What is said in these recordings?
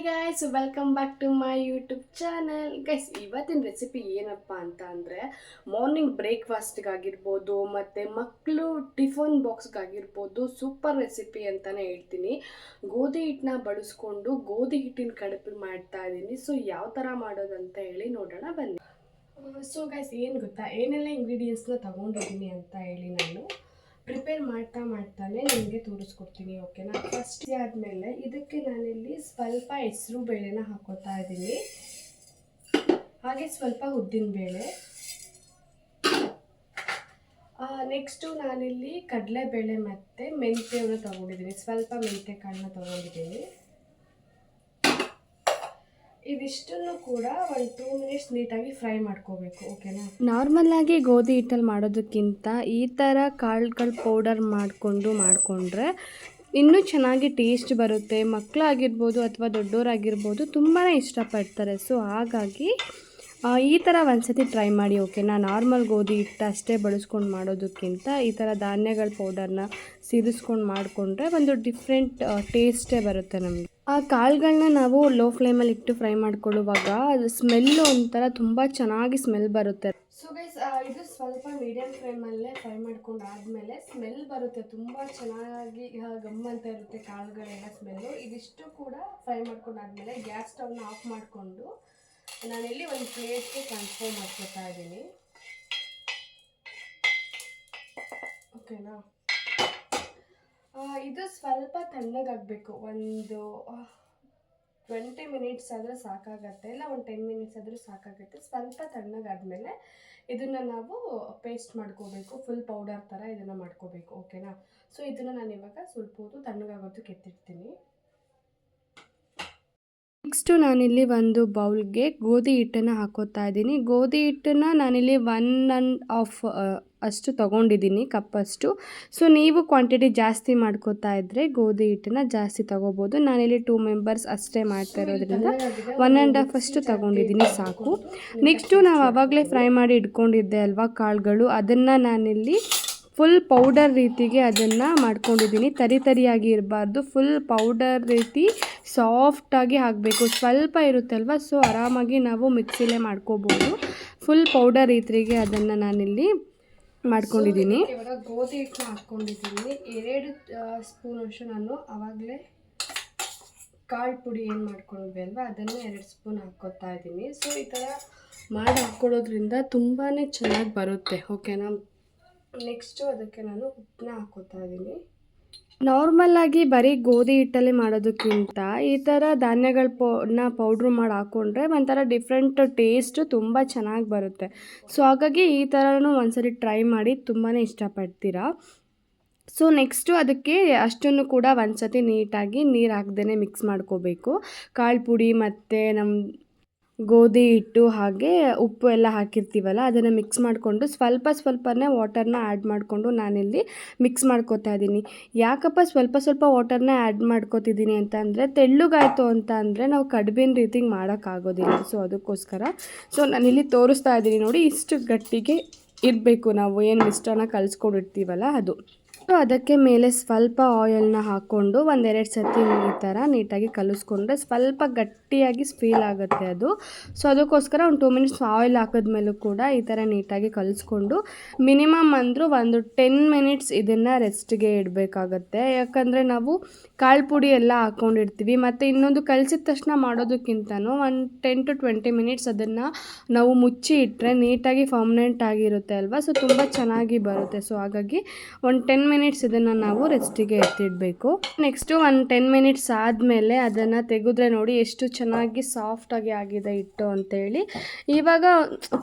Guys, welcome back to my YouTube channel. Guys, ಇವತ್ತಿನ recipe ಏನಪ್ಪ ಅಂತ ಅಂದರೆ ಮಾರ್ನಿಂಗ್ ಬ್ರೇಕ್ಫಾಸ್ಟ್ಗಾಗಿರ್ಬೋದು ಮತ್ತು ಮಕ್ಕಳು ಟಿಫನ್ ಬಾಕ್ಸ್ಗಾಗಿರ್ಬೋದು ಸೂಪರ್ ರೆಸಿಪಿ ಅಂತಲೇ ಹೇಳ್ತೀನಿ. ಗೋಧಿ ಹಿಟ್ಟನ್ನ ಬಳಸ್ಕೊಂಡು ಗೋಧಿ ಹಿಟ್ಟಿನ ಕಡುಬು ಮಾಡ್ತಾ ಇದ್ದೀನಿ. ಸೊ ಯಾವ ಥರ ಮಾಡೋದಂತ ಹೇಳಿ ನೋಡೋಣ ಬನ್ನಿ. ಸೊ ಗೈಸ್, ಏನು ಗೊತ್ತಾ, ಏನೆಲ್ಲ ಇಂಗ್ರೀಡಿಯೆಂಟ್ಸ್ನ ತೊಗೊಂಡಿದ್ದೀನಿ ಅಂತ ಹೇಳಿ ನಾನು ಪ್ರಿಪೇರ್ ಮಾಡ್ತಾನೆ ನಿಮಗೆ ತೋರಿಸ್ಕೊಡ್ತೀನಿ. ಓಕೆನಾ? ಫಸ್ಟ್ ಆದಮೇಲೆ ಇದಕ್ಕೆ ನಾನಿಲ್ಲಿ ಸ್ವಲ್ಪ ಹೆಸರು ಬೇಳೆನ ಹಾಕೋತಾ ಇದ್ದೀನಿ, ಹಾಗೆ ಸ್ವಲ್ಪ ಉದ್ದಿನ ಬೇಳೆ. ನೆಕ್ಸ್ಟು ನಾನಿಲ್ಲಿ ಕಡಲೆಬೇಳೆ ಮತ್ತು ಮೆಂತ್ಯವನ್ನು ತೊಗೊಂಡಿದ್ದೀನಿ, ಸ್ವಲ್ಪ ಮೆಂತ್ಯ ಕಾಳನ್ನ ತೊಗೊಂಡಿದ್ದೀನಿ. ಇದಿಷ್ಟನ್ನು ಕೂಡ ಒಂದು 2 ಮಿನಿಟ್ಸ್ ನೀಟಾಗಿ ಫ್ರೈ ಮಾಡ್ಕೋಬೇಕು. ಓಕೆನಾ? ನಾರ್ಮಲ್ ಆಗಿ ಗೋಧಿ ಹಿಟ್ಟಲ್ಲಿ ಮಾಡೋದಕ್ಕಿಂತ ಈ ಥರ ಕಾಳುಗಳು ಪೌಡರ್ ಮಾಡಿಕೊಂಡ್ರೆ ಇನ್ನೂ ಚೆನ್ನಾಗಿ ಟೇಸ್ಟ್ ಬರುತ್ತೆ. ಮಕ್ಕಳಾಗಿರ್ಬೋದು ಅಥವಾ ದೊಡ್ಡವರಾಗಿರ್ಬೋದು ತುಂಬಾ ಇಷ್ಟಪಡ್ತಾರೆ. ಸೊ ಹಾಗಾಗಿ ಈ ಥರ ಒಂದ್ಸತಿ ಟ್ರೈ ಮಾಡಿ. ಓಕೆನಾ? ನಾರ್ಮಲ್ ಗೋಧಿ ಹಿಟ್ಟು ಅಷ್ಟೇ ಬಳಸ್ಕೊಂಡು ಮಾಡೋದಕ್ಕಿಂತ ಈ ಥರ ಧಾನ್ಯಗಳ ಪೌಡರ್ನ ಸೇರಿಸ್ಕೊಂಡು ಮಾಡಿಕೊಂಡ್ರೆ ಒಂದು ಡಿಫ್ರೆಂಟ್ ಟೇಸ್ಟೇ ಬರುತ್ತೆ ನಮಗೆ. ಆ ಕಾಳುಗಳನ್ನ ನಾವು ಲೋ ಫ್ಲೇಮಲ್ಲಿ ಇಟ್ಟು ಫ್ರೈ ಮಾಡ್ಕೊಳ್ಳುವಾಗ ಅದು ಸ್ಮೆಲ್ಲು ಒಂಥರ ತುಂಬ ಚೆನ್ನಾಗಿ ಸ್ಮೆಲ್ ಬರುತ್ತೆ. ಸೊ ಗೈಸ್, ಇದು ಸ್ವಲ್ಪ ಮೀಡಿಯಮ್ ಫ್ಲೇಮಲ್ಲೇ ಫ್ರೈ ಮಾಡ್ಕೊಂಡು ಆದಮೇಲೆ ಸ್ಮೆಲ್ ಬರುತ್ತೆ, ತುಂಬ ಚೆನ್ನಾಗಿ ಗಮ್ ಅಂತ ಇರುತ್ತೆ ಕಾಳುಗಳೆಲ್ಲ ಸ್ಮೆಲ್ಲು. ಇದಿಷ್ಟು ಕೂಡ ಫ್ರೈ ಮಾಡ್ಕೊಂಡಾದ್ಮೇಲೆ ಗ್ಯಾಸ್ ಸ್ಟವ್ನ ಆಫ್ ಮಾಡಿಕೊಂಡು ನಾನಿಲ್ಲಿ ಒಂದು ಪ್ಲೇಟ್ಗೆ ಟ್ರಾನ್ಸ್ಫರ್ ಮಾಡ್ಕೊತಾ ಇದ್ದೀನಿ. ಓಕೆನಾ? ಇದು ಸ್ವಲ್ಪ ತಣ್ಣಗಾಗಬೇಕು. ಒಂದು 20 ಮಿನಿಟ್ಸ್ ಆದರೆ ಸಾಕಾಗತ್ತೆ, ಇಲ್ಲ ಒಂದು 10 ಮಿನಿಟ್ಸ್ ಆದರೂ ಸಾಕಾಗುತ್ತೆ. ಸ್ವಲ್ಪ ತಣ್ಣಗಾದ್ಮೇಲೆ ಇದನ್ನು ನಾವು ಪೇಸ್ಟ್ ಮಾಡ್ಕೋಬೇಕು, ಫುಲ್ ಪೌಡರ್ ಥರ ಇದನ್ನು ಮಾಡ್ಕೋಬೇಕು. ಓಕೆನಾ? ಸೊ ಇದನ್ನು ನಾನು ಇವಾಗ ಸ್ವಲ್ಪ ಹೊತ್ತು ತಣ್ಣಗಾಗೋದಕ್ಕೆ ಎತ್ತಿಡ್ತೀನಿ. ನೆಕ್ಸ್ಟು ನಾನಿಲ್ಲಿ ಒಂದು ಬೌಲ್ಗೆ ಗೋಧಿ ಹಿಟ್ಟನ್ನು ಹಾಕೋತಾ ಇದ್ದೀನಿ. ಗೋಧಿ ಹಿಟ್ಟನ್ನು ನಾನಿಲ್ಲಿ 1.5 ಅಷ್ಟು ತೊಗೊಂಡಿದ್ದೀನಿ, ಕಪ್ಪಷ್ಟು. ಸೊ ನೀವು ಕ್ವಾಂಟಿಟಿ ಜಾಸ್ತಿ ಮಾಡ್ಕೋತಾ ಇದ್ದರೆ ಗೋಧಿ ಹಿಟ್ಟನ್ನು ಜಾಸ್ತಿ ತೊಗೋಬೋದು. ನಾನಿಲ್ಲಿ 2 ಮೆಂಬರ್ಸ್ ಅಷ್ಟೇ ಮಾಡ್ತಾ ಇರೋದ್ರಿಂದ 1.5 ಅಷ್ಟು ತೊಗೊಂಡಿದ್ದೀನಿ, ಸಾಕು. ನೆಕ್ಸ್ಟು ನಾವು ಆವಾಗಲೇ ಫ್ರೈ ಮಾಡಿ ಇಟ್ಕೊಂಡಿದ್ದೆ ಅಲ್ವಾ ಕಾಳುಗಳು, ಅದನ್ನು ನಾನಿಲ್ಲಿ ಫುಲ್ ಪೌಡರ್ ರೀತಿಗೆ ಅದನ್ನು ಮಾಡ್ಕೊಂಡಿದ್ದೀನಿ. ತರಿಯಾಗಿ ಇರಬಾರ್ದು, ಫುಲ್ ಪೌಡರ್ ರೀತಿ ಸಾಫ್ಟಾಗಿ ಹಾಕಬೇಕು. ಸ್ವಲ್ಪ ಇರುತ್ತಲ್ವ, ಸೊ ಆರಾಮಾಗಿ ನಾವು ಮಿಕ್ಸಿಲೇ ಮಾಡ್ಕೋಬೋದು. ಫುಲ್ ಪೌಡರ್ ರೀತಿಗೆ ಅದನ್ನು ನಾನಿಲ್ಲಿ ಮಾಡ್ಕೊಂಡಿದ್ದೀನಿ. ಇವಾಗ ಗೋಧಿ ಹಿಟ್ಟನ್ನ ಹಾಕ್ಕೊಂಡಿದ್ದೀನಿ. 2 ಸ್ಪೂನ್ ಅಷ್ಟು ನಾನು ಆವಾಗಲೇ ಕಾಳು ಪುಡಿ ಏನು ಮಾಡ್ಕೊಂಡಿದ್ವಿ ಅಲ್ವಾ, ಅದನ್ನು 2 ಸ್ಪೂನ್ ಹಾಕ್ಕೊತಾ ಇದ್ದೀನಿ. ಸೊ ಈ ಥರ ಮಾಡಿ ಹಾಕ್ಕೊಳ್ಳೋದ್ರಿಂದ ತುಂಬಾ ಚೆನ್ನಾಗಿ ಬರುತ್ತೆ. ಓಕೆನಾ? ನೆಕ್ಸ್ಟು ಅದಕ್ಕೆ ನಾನು ಉಪ್ಪನ್ನ ಹಾಕೋತಾ ಇದ್ದೀನಿ. ನಾರ್ಮಲ್ಲಾಗಿ ಬರೀ ಗೋಧಿ ಹಿಟ್ಟಲ್ಲಿ ಮಾಡೋದಕ್ಕಿಂತ ಈ ಥರ ಧಾನ್ಯಗಳ ಪೌಡ್ರು ಮಾಡಿ ಹಾಕ್ಕೊಂಡ್ರೆ ಒಂಥರ ಡಿಫ್ರೆಂಟ್ ಟೇಸ್ಟು ತುಂಬ ಚೆನ್ನಾಗಿ ಬರುತ್ತೆ. ಸೊ ಹಾಗಾಗಿ ಈ ಥರನೂ ಒಂದ್ಸರಿ ಟ್ರೈ ಮಾಡಿ, ತುಂಬಾ ಇಷ್ಟಪಡ್ತೀರಾ. ಸೊ ನೆಕ್ಸ್ಟು ಅದಕ್ಕೆ ಅಷ್ಟನ್ನು ಕೂಡ ಒಂದ್ಸತಿ ನೀಟಾಗಿ ನೀರು ಹಾಕ್ದೇ ಮಿಕ್ಸ್ ಮಾಡ್ಕೋಬೇಕು. ಕಾಳು ಪುಡಿ ಮತ್ತು ನಮ್ಮ ಗೋಧಿ ಹಿಟ್ಟು ಹಾಗೆ ಉಪ್ಪು ಎಲ್ಲ ಹಾಕಿರ್ತೀವಲ್ಲ, ಅದನ್ನು ಮಿಕ್ಸ್ ಮಾಡಿಕೊಂಡು ಸ್ವಲ್ಪನೇ ವಾಟರ್ನ ಆ್ಯಡ್ ಮಾಡಿಕೊಂಡು ನಾನಿಲ್ಲಿ ಮಿಕ್ಸ್ ಮಾಡ್ಕೋತಾ ಇದ್ದೀನಿ. ಯಾಕಪ್ಪ ಸ್ವಲ್ಪ ವಾಟರ್ನ ಆ್ಯಡ್ ಮಾಡ್ಕೋತಿದ್ದೀನಿ ಅಂತ ಅಂದರೆ, ತೆಳ್ಳಗಾಯಿತು ಅಂತ ಅಂದರೆ ನಾವು ಕಡುಬಿನ ರೀತಿ ಮಾಡೋಕ್ಕಾಗೋದಿಲ್ಲ. ಸೊ ಅದಕ್ಕೋಸ್ಕರ ನಾನಿಲ್ಲಿ ತೋರಿಸ್ತಾ ಇದ್ದೀನಿ ನೋಡಿ, ಇಷ್ಟು ಗಟ್ಟಿಗೆ ಇರಬೇಕು ನಾವು ಏನು ಮಿಶ್ರಣ ಕಲಿಸ್ಕೊಂಡಿರ್ತೀವಲ್ಲ ಅದು. ಸೊ ಅದಕ್ಕೆ ಮೇಲೆ ಸ್ವಲ್ಪ ಆಯಿಲ್ನ ಹಾಕ್ಕೊಂಡು 1-2 ಸತಿ ಈ ಥರ ನೀಟಾಗಿ ಕಲಿಸ್ಕೊಂಡ್ರೆ ಸ್ವಲ್ಪ ಗಟ್ಟಿಯಾಗಿ ಫೀಲ್ ಆಗುತ್ತೆ ಅದು. ಸೊ ಅದಕ್ಕೋಸ್ಕರ ಒಂದು 2 ಮಿನಿಟ್ಸ್ ಆಯಿಲ್ ಹಾಕಿದ್ಮೇಲೂ ಕೂಡ ಈ ಥರ ನೀಟಾಗಿ ಕಲಿಸ್ಕೊಂಡು ಮಿನಿಮಮ್ ಅಂದರೂ ಒಂದು 10 ಮಿನಿಟ್ಸ್ ಇದನ್ನು ರೆಸ್ಟ್ಗೆ ಇಡಬೇಕಾಗತ್ತೆ. ಯಾಕಂದರೆ ನಾವು ಕಾಳು ಪುಡಿ ಎಲ್ಲ ಹಾಕ್ಕೊಂಡಿರ್ತೀವಿ. ಮತ್ತು ಇನ್ನೊಂದು ಕಲಿಸಿದ ತಕ್ಷಣ ಮಾಡೋದಕ್ಕಿಂತನೂ ಒಂದು 10 to 20 ಮಿನಿಟ್ಸ್ ಅದನ್ನು ನಾವು ಮುಚ್ಚಿ ಇಟ್ಟರೆ ನೀಟಾಗಿ ಪರ್ಮನೆಂಟ್ ಆಗಿರುತ್ತೆ ಅಲ್ವಾ, ಸೊ ತುಂಬ ಚೆನ್ನಾಗಿ ಬರುತ್ತೆ. ಸೊ ಹಾಗಾಗಿ ಒಂದು 10 ಮಿನಿಟ್ಸ್ ಇದನ್ನು ನಾವು ರೆಸ್ಟಿಗೆ ಎತ್ತಿಡಬೇಕು. ನೆಕ್ಸ್ಟು ಒಂದು 10 ಮಿನಿಟ್ಸ್ ಆದಮೇಲೆ ಅದನ್ನು ತೆಗೆದ್ರೆ ನೋಡಿ ಎಷ್ಟು ಚೆನ್ನಾಗಿ ಸಾಫ್ಟಾಗಿ ಆಗಿದೆ ಹಿಟ್ಟು ಅಂತೇಳಿ. ಇವಾಗ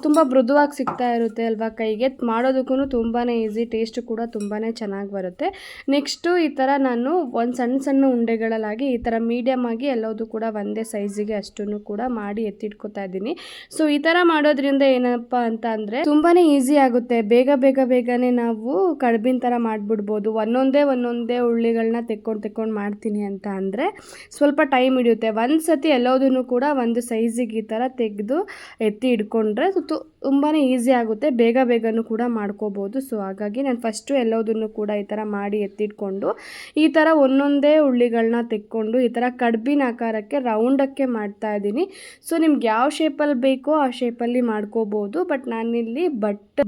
ತುಂಬ ಮೃದುವಾಗಿ ಸಿಗ್ತಾ ಇರುತ್ತೆ ಅಲ್ವಾ ಕೈಗೆ, ಮಾಡೋದಕ್ಕೂ ತುಂಬಾ ಈಸಿ, ಟೇಸ್ಟು ಕೂಡ ತುಂಬಾ ಚೆನ್ನಾಗಿ ಬರುತ್ತೆ. ನೆಕ್ಸ್ಟು ಈ ಥರ ನಾನು ಒಂದು ಸಣ್ಣ ಉಂಡೆಗಳಲ್ಲಾಗಿ ಈ ಥರ ಮೀಡಿಯಮ್ ಆಗಿ ಎಲ್ಲದೂ ಕೂಡ ಒಂದೇ ಸೈಜಿಗೆ ಅಷ್ಟನ್ನು ಕೂಡ ಮಾಡಿ ಎತ್ತಿಟ್ಕೊತಾ ಇದ್ದೀನಿ. ಸೊ ಈ ಥರ ಮಾಡೋದ್ರಿಂದ ಏನಪ್ಪ ಅಂತ ಅಂದರೆ ತುಂಬಾ ಈಸಿ ಆಗುತ್ತೆ. ಬೇಗನೆ ನಾವು ಕಡುಬಿನ ಥರ ಮಾಡಿಬಿಡ್ಬೋದು. ಬಿಡ್ಬೋದು. ಒಂದೊಂದೇ ಉಳ್ಳಿಗಳನ್ನ ತೆಕ್ಕೊಂಡು ಮಾಡ್ತೀನಿ ಅಂತ ಅಂದರೆ ಸ್ವಲ್ಪ ಟೈಮ್ ಹಿಡಿಯುತ್ತೆ. ಒಂದು ಸತಿ ಎಲ್ಲದನ್ನು ಕೂಡ ಒಂದು ಸೈಜಿಗೆ ಈ ಥರ ತೆಗೆದು ಎತ್ತಿ ಇಟ್ಕೊಂಡ್ರೆ ತುಂಬಾ ಈಸಿ ಆಗುತ್ತೆ, ಬೇಗನೂ ಕೂಡ ಮಾಡ್ಕೋಬೋದು. ಸೊ ಹಾಗಾಗಿ ನಾನು ಫಸ್ಟು ಎಲ್ಲದನ್ನು ಕೂಡ ಈ ಥರ ಮಾಡಿ ಎತ್ತಿಟ್ಕೊಂಡು ಈ ಥರ ಒಂದೊಂದೇ ಉಳ್ಳಿಗಳನ್ನ ತೆಕ್ಕೊಂಡು ಈ ಥರ ಕಡ್ಬಿನ ಆಕಾರಕ್ಕೆ ರೌಂಡಕ್ಕೆ ಮಾಡ್ತಾಯಿದ್ದೀನಿ. ಸೊ ನಿಮ್ಗೆ ಯಾವ ಶೇಪಲ್ಲಿ ಬೇಕೋ ಆ ಶೇಪಲ್ಲಿ ಮಾಡ್ಕೋಬೋದು. ಬಟ್ ನಾನಿಲ್ಲಿ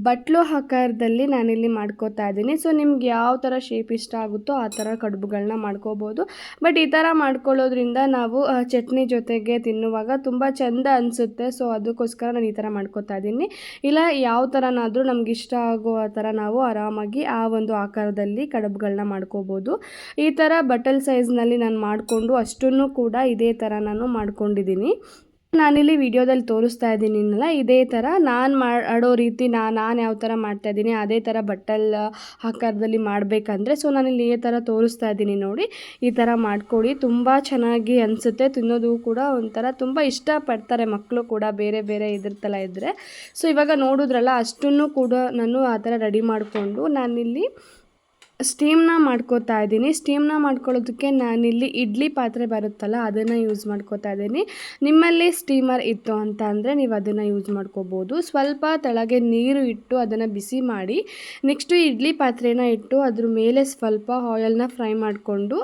ಬಟ್ಲು ಆಕಾರದಲ್ಲಿ ನಾನಿಲ್ಲಿ ಮಾಡ್ಕೋತಾ ಇದ್ದೀನಿ. ಸೊ ನಿಮ್ಗೆ ಯಾವ ಥರ ಶೇಪ್ ಇಷ್ಟ ಆಗುತ್ತೋ ಆ ಥರ ಕಡುಬುಗಳನ್ನ ಮಾಡ್ಕೋಬೋದು. ಬಟ್ ಈ ಥರ ಮಾಡ್ಕೊಳ್ಳೋದ್ರಿಂದ ನಾವು ಚಟ್ನಿ ಜೊತೆಗೆ ತಿನ್ನುವಾಗ ತುಂಬ ಚೆಂದ ಅನಿಸುತ್ತೆ. ಸೊ ಅದಕ್ಕೋಸ್ಕರ ನಾನು ಈ ಥರ ಮಾಡ್ಕೋತಾ ಇದ್ದೀನಿ. ಇಲ್ಲ ಯಾವ ಥರನಾದರೂ ನಮ್ಗೆ ಇಷ್ಟ ಆಗೋ ಆ ಥರ ನಾವು ಆರಾಮಾಗಿ ಆ ಒಂದು ಆಕಾರದಲ್ಲಿ ಕಡುಬುಗಳನ್ನ ಮಾಡ್ಕೋಬೋದು. ಈ ಥರ ಬಟಲ್ ಸೈಜ್ನಲ್ಲಿ ನಾನು ಮಾಡಿಕೊಂಡು ಅಷ್ಟನ್ನು ಕೂಡ ಇದೇ ಥರ ನಾನು ಮಾಡ್ಕೊಂಡಿದ್ದೀನಿ. ನಾನಿಲ್ಲಿ ವಿಡಿಯೋದಲ್ಲಿ ತೋರಿಸ್ತಾ ಇದ್ದೀನಿಲ್ಲ, ಇದೇ ಥರ ನಾನು ಮಾಡೋ ರೀತಿ ನಾನು ಯಾವ ಥರ ಮಾಡ್ತಾಯಿದ್ದೀನಿ ಅದೇ ಥರ ಬಟ್ಟಲ್ ಆಕಾರದಲ್ಲಿ ಮಾಡಬೇಕಂದ್ರೆ ಸೊ ನಾನಿಲ್ಲಿ ಈ ಥರ ತೋರಿಸ್ತಾ ಇದ್ದೀನಿ ನೋಡಿ. ಈ ಥರ ಮಾಡ್ಕೊಳ್ಳಿ, ತುಂಬ ಚೆನ್ನಾಗಿ ಅನಿಸುತ್ತೆ. ತಿನ್ನೋದು ಕೂಡ ಒಂಥರ ತುಂಬ ಇಷ್ಟಪಡ್ತಾರೆ ಮಕ್ಕಳು ಕೂಡ, ಬೇರೆ ಇದ್ರ ಥರ ಇದ್ದರೆ. ಸೊ ಇವಾಗ ನೋಡಿದ್ರಲ್ಲ ಅಷ್ಟನ್ನು ಕೂಡ ನಾನು ಆ ಥರ ರೆಡಿ ಮಾಡಿಕೊಂಡು ನಾನಿಲ್ಲಿ ಸ್ಟೀಮ್ನ ಮಾಡ್ಕೋತಾ ಇದ್ದೀನಿ. ಸ್ಟೀಮ್ನ ಮಾಡ್ಕೊಳ್ಳೋದಕ್ಕೆ ನಾನಿಲ್ಲಿ ಇಡ್ಲಿ ಪಾತ್ರೆ ಬರುತ್ತಲ್ಲ ಅದನ್ನು ಯೂಸ್ ಮಾಡ್ಕೋತಾ ಇದ್ದೀನಿ. ನಿಮ್ಮಲ್ಲಿ ಸ್ಟೀಮರ್ ಇತ್ತು ಅಂತ ಅಂದರೆ ನೀವು ಅದನ್ನು ಯೂಸ್ ಮಾಡ್ಕೋಬೋದು. ಸ್ವಲ್ಪ ತೆಳಗೆ ನೀರು ಇಟ್ಟು ಅದನ್ನು ಬಿಸಿ ಮಾಡಿ ನೆಕ್ಸ್ಟು ಇಡ್ಲಿ ಪಾತ್ರೆನ ಇಟ್ಟು ಅದ್ರ ಮೇಲೆ ಸ್ವಲ್ಪ ಆಯಿಲ್ನ ಫ್ರೈ ಮಾಡಿಕೊಂಡು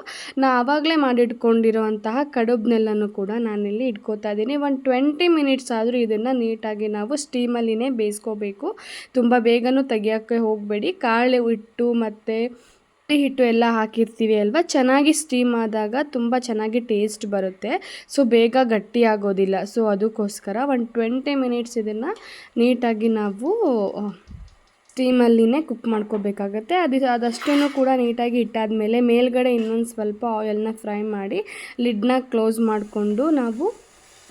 ಆವಾಗಲೇ ಮಾಡಿಟ್ಕೊಂಡಿರೋಂತಹ ಕಡುಬನ್ನೆಲ್ಲನೂ ಕೂಡ ನಾನಿಲ್ಲಿ ಇಟ್ಕೋತಾ ಇದ್ದೀನಿ. ಒಂದು 20 ಮಿನಿಟ್ಸ್ ಆದರೂ ಇದನ್ನು ನೀಟಾಗಿ ನಾವು ಸ್ಟೀಮಲ್ಲಿನೇ ಬೇಯಿಸ್ಕೋಬೇಕು. ತುಂಬ ಬೇಗನೂ ತೆಗಿಯೋಕ್ಕೆ ಹೋಗಬೇಡಿ. ಕಾಳು ಹಿಟ್ಟು ಮತ್ತು ಹಿಟ್ಟು ಎಲ್ಲ ಹಾಕಿರ್ತೀವಿ ಅಲ್ವಾ, ಚೆನ್ನಾಗಿ ಸ್ಟೀಮ್ ಆದಾಗ ತುಂಬ ಚೆನ್ನಾಗಿ ಟೇಸ್ಟ್ ಬರುತ್ತೆ. ಸೊ ಬೇಗ ಗಟ್ಟಿ ಆಗೋದಿಲ್ಲ. ಸೊ ಅದಕ್ಕೋಸ್ಕರ ಒಂದು 20 ಮಿನಿಟ್ಸ್ ಇದನ್ನು ನೀಟಾಗಿ ನಾವು ಸ್ಟೀಮಲ್ಲಿನೇ ಕುಕ್ ಮಾಡ್ಕೋಬೇಕಾಗತ್ತೆ. ಅದಷ್ಟನ್ನು ಕೂಡ ನೀಟಾಗಿ ಇಟ್ಟಾದಮೇಲೆ ಮೇಲ್ಗಡೆ ಇನ್ನೊಂದು ಸ್ವಲ್ಪ ಆಯಿಲ್ನ ಫ್ರೈ ಮಾಡಿ ಲಿಡ್ನ ಕ್ಲೋಸ್ ಮಾಡಿಕೊಂಡು ನಾವು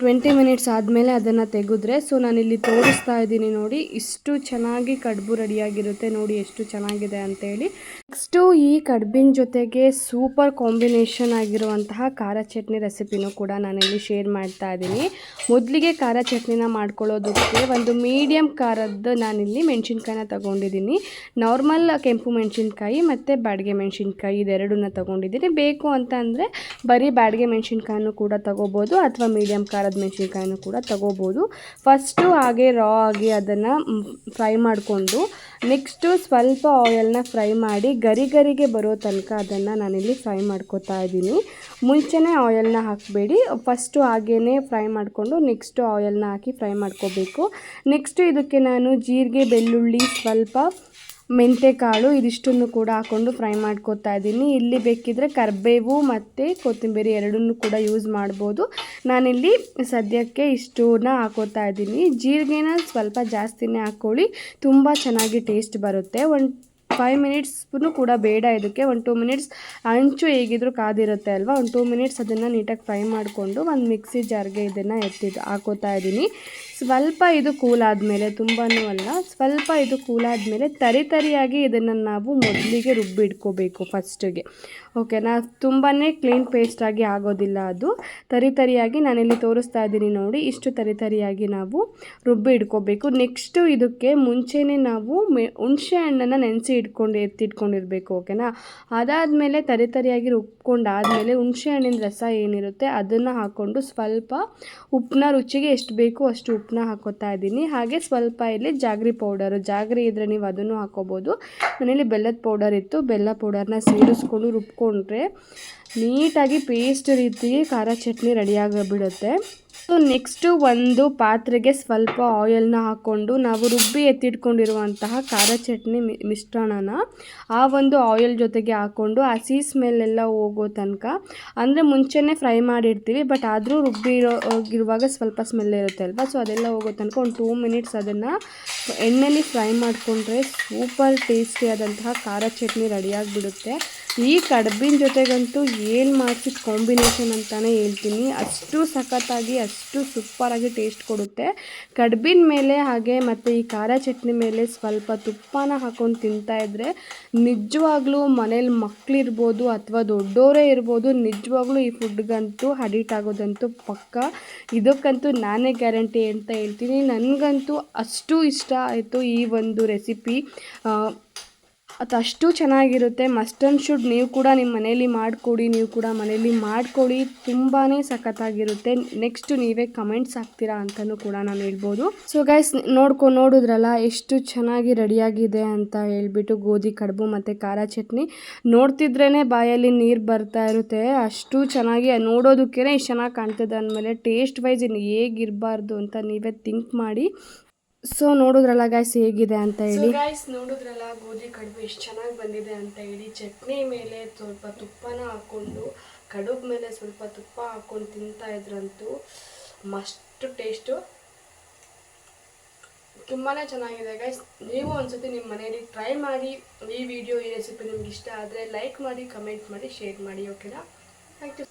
20 ಮಿನಿಟ್ಸ್ ಆದಮೇಲೆ ಅದನ್ನು ತೆಗೆದ್ರೆ ಸೊ ನಾನಿಲ್ಲಿ ತೋರಿಸ್ತಾ ಇದ್ದೀನಿ ನೋಡಿ, ಇಷ್ಟು ಚೆನ್ನಾಗಿ ಕಡುಬು ರೆಡಿಯಾಗಿರುತ್ತೆ ನೋಡಿ, ಎಷ್ಟು ಚೆನ್ನಾಗಿದೆ ಅಂತೇಳಿ. ನೆಕ್ಸ್ಟು ಈ ಕಡುಬಿನ ಜೊತೆಗೆ ಸೂಪರ್ ಕಾಂಬಿನೇಷನ್ ಆಗಿರುವಂತಹ ಖಾರ ಚಟ್ನಿ ರೆಸಿಪಿನೂ ಕೂಡ ನಾನಿಲ್ಲಿ ಶೇರ್ ಮಾಡ್ತಾ ಇದ್ದೀನಿ. ಮೊದಲಿಗೆ ಖಾರ ಚಟ್ನಿನ ಮಾಡ್ಕೊಳ್ಳೋದಕ್ಕೆ ಒಂದು ಮೀಡಿಯಮ್ ಖಾರದ್ದು ನಾನಿಲ್ಲಿ ಮೆಣಸಿನ್ಕಾಯಿನ ತೊಗೊಂಡಿದ್ದೀನಿ. ನಾರ್ಮಲ್ ಕೆಂಪು ಮೆಣಸಿನ್ಕಾಯಿ ಮತ್ತು ಬ್ಯಾಡಗೆ ಮೆಣಸಿನ್ಕಾಯಿ ಇದೆರಡನ್ನ ತೊಗೊಂಡಿದ್ದೀನಿ. ಬೇಕು ಅಂತ ಅಂದರೆ ಬರೀ ಬ್ಯಾಡಗೆ ಮೆಣಸಿನ್ಕಾಯಿನೂ ಕೂಡ ತೊಗೋಬೋದು ಅಥವಾ ಮೀಡಿಯಮ್ ಖಾರದ ಮೆಣಸಿನ್ಕಾಯಿನೂ ಕೂಡ ತೊಗೋಬೋದು. ಫಸ್ಟು ಹಾಗೆ ರಾ ಆಗಿ ಅದನ್ನು ಫ್ರೈ ಮಾಡಿಕೊಂಡು ನೆಕ್ಸ್ಟು ಸ್ವಲ್ಪ ಆಯಿಲ್ನ ಫ್ರೈ ಮಾಡಿ ಗರಿಗೆ ಬರೋ ತನಕ ಅದನ್ನು ನಾನಿಲ್ಲಿ ಫ್ರೈ ಮಾಡ್ಕೋತಾ ಇದ್ದೀನಿ. ಮುಂಚೆನೇ ಆಯಿಲ್ನ ಹಾಕಬೇಡಿ, ಫಸ್ಟು ಹಾಗೇ ಫ್ರೈ ಮಾಡಿಕೊಂಡು ನೆಕ್ಸ್ಟು ಆಯಿಲ್ನ ಹಾಕಿ ಫ್ರೈ ಮಾಡ್ಕೋಬೇಕು. ನೆಕ್ಸ್ಟು ಇದಕ್ಕೆ ನಾನು ಜೀರಿಗೆ, ಬೆಳ್ಳುಳ್ಳಿ, ಸ್ವಲ್ಪ ಮೆಂತೆಕಾಳು ಇದಿಷ್ಟನ್ನು ಕೂಡ ಹಾಕ್ಕೊಂಡು ಫ್ರೈ ಮಾಡ್ಕೋತಾ ಇದ್ದೀನಿ. ಇಲ್ಲಿ ಬೇಕಿದ್ದರೆ ಕರಿಬೇವು ಮತ್ತು ಕೊತ್ತಂಬರಿ ಎರಡನ್ನೂ ಕೂಡ ಯೂಸ್ ಮಾಡ್ಬೋದು. ನಾನಿಲ್ಲಿ ಸದ್ಯಕ್ಕೆ ಇಷ್ಟನ್ನ ಹಾಕೋತಾ ಇದ್ದೀನಿ. ಜೀರಿಗೆನ ಸ್ವಲ್ಪ ಜಾಸ್ತಿನೇ ಹಾಕ್ಕೊಳ್ಳಿ, ತುಂಬ ಚೆನ್ನಾಗಿ ಟೇಸ್ಟ್ ಬರುತ್ತೆ. ಒಂದು 5 ಮಿನಿಟ್ಸ್ನೂ ಕೂಡ ಬೇಡ ಇದಕ್ಕೆ, ಒಂದು 2 ಮಿನಿಟ್ಸ್ ಹಂಚು ಹೇಗಿದ್ರೂ ಕಾದಿರುತ್ತೆ ಅಲ್ವಾ, ಒಂದು 2 ಮಿನಿಟ್ಸ್ ಅದನ್ನು ನೀಟಾಗಿ ಫ್ರೈ ಮಾಡಿಕೊಂಡು ಒಂದು ಮಿಕ್ಸಿ ಜಾರ್ಗೆ ಇದನ್ನು ಹಾಕೋತಾ ಇದ್ದೀನಿ. ಸ್ವಲ್ಪ ಇದು ಕೂಲ್ ಆದಮೇಲೆ, ತುಂಬಾ ಅಲ್ಲ, ಸ್ವಲ್ಪ ಇದು ಕೂಲ್ ಆದಮೇಲೆ ತರಿಯಾಗಿ ಇದನ್ನು ನಾವು ಮೊದಲಿಗೆ ರುಬ್ಬಿಡ್ಕೋಬೇಕು ಫಸ್ಟಿಗೆ. ಓಕೆನಾ, ತುಂಬಾ ಕ್ಲೀನ್ ಪೇಸ್ಟಾಗಿ ಆಗೋದಿಲ್ಲ, ಅದು ತರಿಯಾಗಿ ನಾನಿಲ್ಲಿ ತೋರಿಸ್ತಾ ಇದ್ದೀನಿ ನೋಡಿ, ಇಷ್ಟು ತರಿಯಾಗಿ ನಾವು ರುಬ್ಬಿ ಇಟ್ಕೋಬೇಕು. ನೆಕ್ಸ್ಟು ಇದಕ್ಕೆ ಮುಂಚೆನೇ ನಾವು ಹುಣಸೆ ಹಣ್ಣನ್ನು ನೆನೆಸಿ ಎತ್ತಿಟ್ಕೊಂಡಿರಬೇಕು. ಓಕೆನಾ, ಅದಾದಮೇಲೆ ತರಿಯಾಗಿ ರುಬ್ಕೊಂಡಾದಮೇಲೆ ಹುಣಸೆ ಹಣ್ಣಿನ ರಸ ಏನಿರುತ್ತೆ ಅದನ್ನು ಹಾಕ್ಕೊಂಡು ಸ್ವಲ್ಪ ಉಪ್ಪನ್ನ ರುಚಿಗೆ ಎಷ್ಟು ಬೇಕು ಅಷ್ಟು ಉಪ್ಪನ್ನ ಹಾಕೋತಾ ಇದ್ದೀನಿ. ಹಾಗೆ ಸ್ವಲ್ಪ ಇಲ್ಲಿ ಜಾಗ್ರಿ ಇದ್ದರೆ ನೀವು ಅದನ್ನು ಹಾಕೋಬೋದು. ನಾನಿಲ್ಲಿ ಬೆಲ್ಲದ ಪೌಡರ್ ಇತ್ತು, ಬೆಲ್ಲ ಪೌಡರ್ನ ಸೇರಿಸ್ಕೊಂಡು ರುಬ್ಕೊಂಡ್ರೆ ನೀಟಾಗಿ ಪೇಸ್ಟ್ ರೀತಿ ಖಾರ ಚಟ್ನಿ ರೆಡಿಯಾಗಿಬಿಡುತ್ತೆ. ಸೊ ನೆಕ್ಸ್ಟು ಒಂದು ಪಾತ್ರೆಗೆ ಸ್ವಲ್ಪ ಆಯಿಲ್ನ ಹಾಕ್ಕೊಂಡು ನಾವು ರುಬ್ಬಿ ಎತ್ತಿಟ್ಕೊಂಡಿರುವಂತಹ ಖಾರ ಚಟ್ನಿ ಮಿಶ್ರಣನ ಆ ಒಂದು ಆಯಿಲ್ ಜೊತೆಗೆ ಹಾಕ್ಕೊಂಡು ಹಸಿ ಸ್ಮೆಲ್ಲೆಲ್ಲ ಹೋಗೋ ತನಕ, ಅಂದರೆ ಮುಂಚೆನೇ ಫ್ರೈ ಮಾಡಿರ್ತೀವಿ ಬಟ್ ಆದರೂ ರುಬ್ಬಿರುವಾಗ ಸ್ವಲ್ಪ ಸ್ಮೆಲ್ ಇರುತ್ತೆ ಅಲ್ವಾ, ಸೊ ಅದೆಲ್ಲ ಹೋಗೋ ತನಕ ಒಂದು 2 ಮಿನಿಟ್ಸ್ ಅದನ್ನು ಎಣ್ಣೆಲಿ ಫ್ರೈ ಮಾಡಿಕೊಂಡ್ರೆ ಸೂಪರ್ ಟೇಸ್ಟಿಯಾದಂತಹ ಖಾರ ಚಟ್ನಿ ರೆಡಿಯಾಗಿಬಿಡುತ್ತೆ. ಈ ಕಡುಬಿನ ಜೊತೆಗಂತೂ ಏನು ಮಾಡ್ಸಿದ ಕಾಂಬಿನೇಷನ್ ಅಂತಲೇ ಹೇಳ್ತೀನಿ, ಅಷ್ಟು ಸಖತ್ತಾಗಿ ಅಷ್ಟು ಸೂಪರಾಗಿ ಟೇಸ್ಟ್ ಕೊಡುತ್ತೆ. ಕಡುಬಿನ ಮೇಲೆ ಹಾಗೆ ಮತ್ತು ಈ ಖಾರ ಚಟ್ನಿ ಮೇಲೆ ಸ್ವಲ್ಪ ತುಪ್ಪನ ಹಾಕ್ಕೊಂಡು ತಿಂತಾಯಿದ್ರೆ ನಿಜವಾಗ್ಲೂ ಮನೇಲಿ ಮಕ್ಕಳಿರ್ಬೋದು ಅಥವಾ ದೊಡ್ಡವರೇ ಇರ್ಬೋದು, ನಿಜವಾಗ್ಲೂ ಈ ಫುಡ್ಗಂತೂ ಅಡಿಕ್ಟ್ ಆಗೋದಂತೂ ಪಕ್ಕ. ಇದಕ್ಕಂತೂ ನಾನೇ ಗ್ಯಾರಂಟಿ ಅಂತ ಹೇಳ್ತೀನಿ. ನನಗಂತೂ ಅಷ್ಟು ಇಷ್ಟ ಆಯಿತು ಈ ಒಂದು ರೆಸಿಪಿ. ಅದು ಅಷ್ಟು ಚೆನ್ನಾಗಿರುತ್ತೆ. ಮಸ್ಟ್ ಆ್ಯಂಡ್ ಶುಡ್ ನೀವು ಕೂಡ ನಿಮ್ಮ ಮನೇಲಿ ಮಾಡಿಕೊಡಿ, ನೀವು ಕೂಡ ಮನೇಲಿ ಮಾಡ್ಕೊಳ್ಳಿ, ತುಂಬಾ ಸಖತ್ತಾಗಿರುತ್ತೆ. ನೆಕ್ಸ್ಟು ನೀವೇ ಕಮೆಂಟ್ಸ್ ಹಾಕ್ತೀರಾ ಅಂತಲೂ ಕೂಡ ನಾನು ಹೇಳ್ಬೋದು. ಸೊ ಗೈಸ್ ನೋಡಿದ್ರಲ್ಲ ಎಷ್ಟು ಚೆನ್ನಾಗಿ ರೆಡಿಯಾಗಿದೆ ಅಂತ ಹೇಳ್ಬಿಟ್ಟು ಗೋಧಿ ಕಡುಬು ಮತ್ತು ಖಾರ ಚಟ್ನಿ. ನೋಡ್ತಿದ್ರೇ ಬಾಯಲ್ಲಿ ನೀರು ಬರ್ತಾ ಇರುತ್ತೆ, ಅಷ್ಟು ಚೆನ್ನಾಗಿ ನೋಡೋದಕ್ಕೇ ಇಷ್ಟು ಚೆನ್ನಾಗಿ ಕಾಣ್ತದೆ ಅಂದಮೇಲೆ ಟೇಸ್ಟ್ ವೈಸ್ ಇನ್ನು ಹೇಗಿರಬಾರ್ದು ಅಂತ ನೀವೇ ಥಿಂಕ್ ಮಾಡಿ. ಸೊ ನೋಡಿದ್ರಲ್ಲ ಗೈಸ್ ಹೇಗಿದೆ ಅಂತ ಹೇಳಿ. ಗೈಸ್ ನೋಡಿದ್ರಲ್ಲ ಗೋಧಿ ಕಡುಬು ಎಷ್ಟು ಚೆನ್ನಾಗಿ ಬಂದಿದೆ ಅಂತ ಹೇಳಿ. ಚಟ್ನಿ ಮೇಲೆ ಸ್ವಲ್ಪ ತುಪ್ಪನ ಹಾಕ್ಕೊಂಡು, ಕಡುಬು ಮೇಲೆ ಸ್ವಲ್ಪ ತುಪ್ಪ ಹಾಕ್ಕೊಂಡು ತಿಂತಾ ಇದ್ರಂತೂ ಮಸ್ತ್ ಟೇಸ್ಟು, ತುಂಬಾ ಚೆನ್ನಾಗಿದೆ ಗೈಸ್. ನೀವು ಒಂದ್ಸತಿ ನಿಮ್ಮ ಮನೆಯಲ್ಲಿ ಟ್ರೈ ಮಾಡಿ. ಈ ವಿಡಿಯೋ ಈ ರೆಸಿಪಿ ನಿಮ್ಗೆ ಇಷ್ಟ ಆದರೆ ಲೈಕ್ ಮಾಡಿ, ಕಮೆಂಟ್ ಮಾಡಿ, ಶೇರ್ ಮಾಡಿ. ಓಕೆನಾ? Thank you.